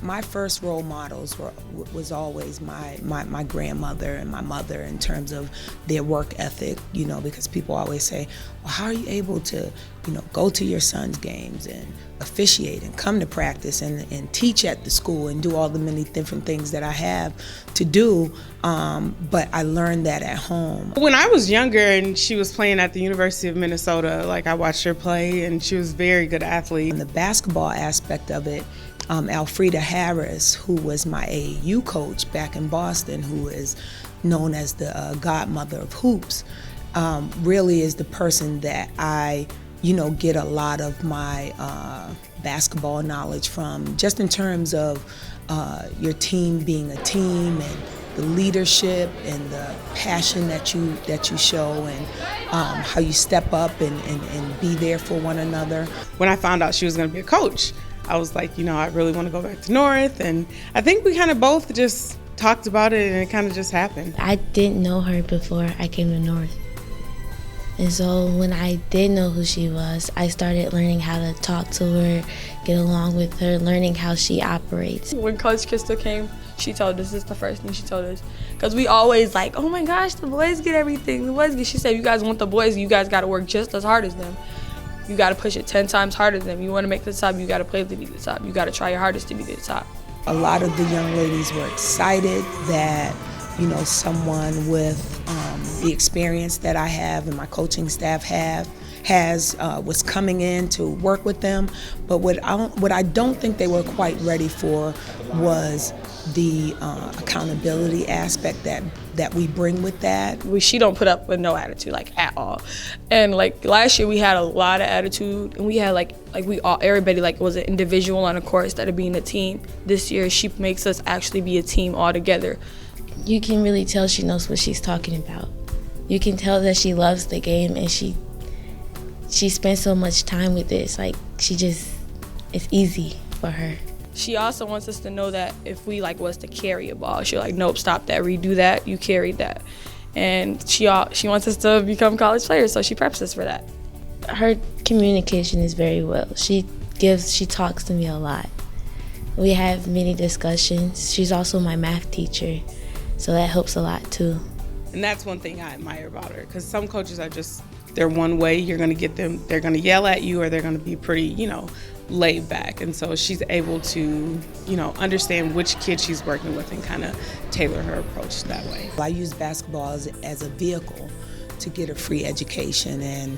my first role models was always my grandmother and my mother in terms of their work ethic, because people always say, well, how are you able to, go to your son's games and officiate and come to practice and teach at the school and do all the many different things that I have to do, but I learned that at home. When I was younger and she was playing at the University of Minnesota, I watched her play and she was a very good athlete. In the basketball aspect of it, Alfreda Harris, who was my AAU coach back in Boston, who is known as the godmother of hoops, really is the person that I get a lot of my basketball knowledge from, just in terms of your team being a team and the leadership and the passion that you show and how you step up and be there for one another. When I found out she was going to be a coach, I was like, I really want to go back to North, and I think we kind of both just talked about it and it kind of just happened. I didn't know her before I came to North. And so when I did know who she was, I started learning how to talk to her, get along with her, learning how she operates. When Coach Krystal came, she told us, this is the first thing she told us. Because we always oh my gosh, the boys get everything. She said, you guys want the boys, you guys got to work just as hard as them. You got to push it 10 times harder than them. You want to make the top, you got to play to be the top. You got to try your hardest to be the top. A lot of the young ladies were excited that, someone with the experience that I have and my coaching staff was coming in to work with them. But what I don't think they were quite ready for was the accountability aspect that we bring with that. She don't put up with no attitude, at all. And last year we had a lot of attitude, and we had everybody was an individual on a court instead of being a team. This year she makes us actually be a team all together. You can really tell she knows what she's talking about. You can tell that she loves the game, and she spends so much time with it. It's easy for her. She also wants us to know that if we was to carry a ball, she'll nope, stop that, redo that, you carried that. And she wants us to become college players, so she preps us for that. Her communication is very well. She talks to me a lot. We have many discussions. She's also my math teacher, so that helps a lot too. And that's one thing I admire about her, because some coaches are they're one way. You're going to get them, they're going to yell at you, or they're going to be pretty, laid back. And so she's able to, understand which kid she's working with and kind of tailor her approach that way. I use basketball as a vehicle to get a free education. And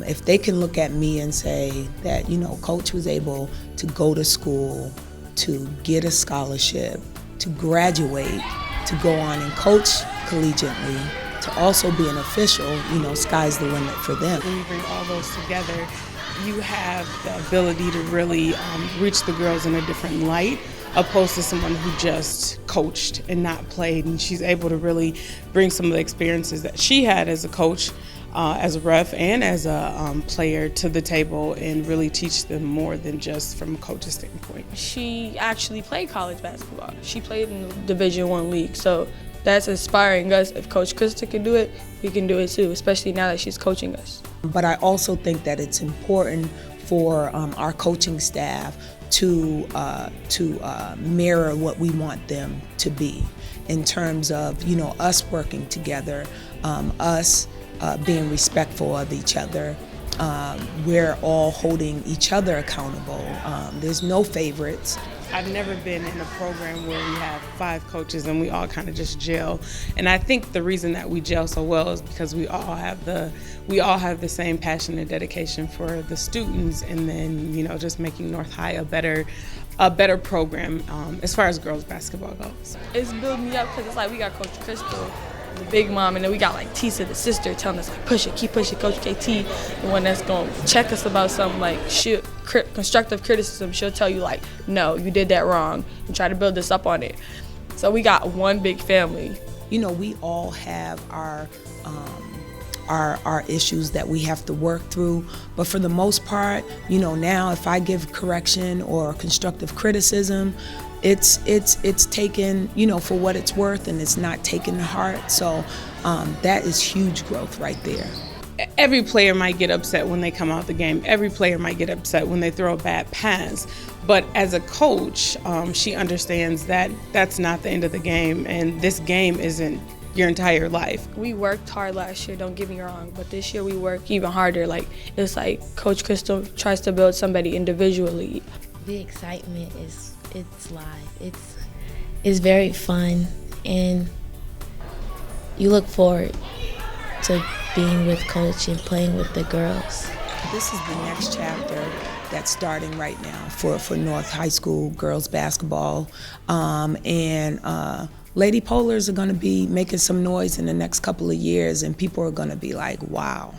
if they can look at me and say that, Coach was able to go to school, to get a scholarship, to graduate, to go on and coach collegiately, to also be an official, sky's the limit for them. When you bring all those together, you have the ability to really reach the girls in a different light, opposed to someone who just coached and not played. And she's able to really bring some of the experiences that she had as a coach, as a ref, and as a player to the table, and really teach them more than just from a coach's standpoint. She actually played college basketball. She played in the Division I league, so that's inspiring us. If Coach Krystal can do it, we can do it too, especially now that she's coaching us. But I also think that it's important for our coaching staff to mirror what we want them to be, in terms of us working together, us being respectful of each other. We're all holding each other accountable. There's no favorites. I've never been in a program where we have 5 coaches and we all kind of just gel. And I think the reason that we gel so well is because we all have the same passion and dedication for the students, and then just making North High a better program as far as girls basketball goes. It's building me up, because it's we got Coach Krystal, the big mom, and then we got Tisa, the sister, telling us push it, keep pushing. Coach KT, the one that's gonna check us about something, constructive criticism. She'll tell you no, you did that wrong, and try to build us up on it. So we got one big family. We all have our issues that we have to work through, but for the most part, now if I give correction or constructive criticism, it's taken, for what it's worth, and it's not taken to heart. So that is huge growth right there. every player might get upset when they come out the game. Every player might get upset when they throw a bad pass. But as a coach, she understands that that's not the end of the game, and this game isn't your entire life. We worked hard last year, don't get me wrong, but this year we work even harder. Like, it's like Coach Krystal tries to build somebody individually. The excitement it's live. It's very fun, and you look forward to being with Coach and playing with the girls. This is the next chapter that's starting right now for North High School girls basketball. Lady Polars are going to be making some noise in the next couple of years, and people are going to be like, wow.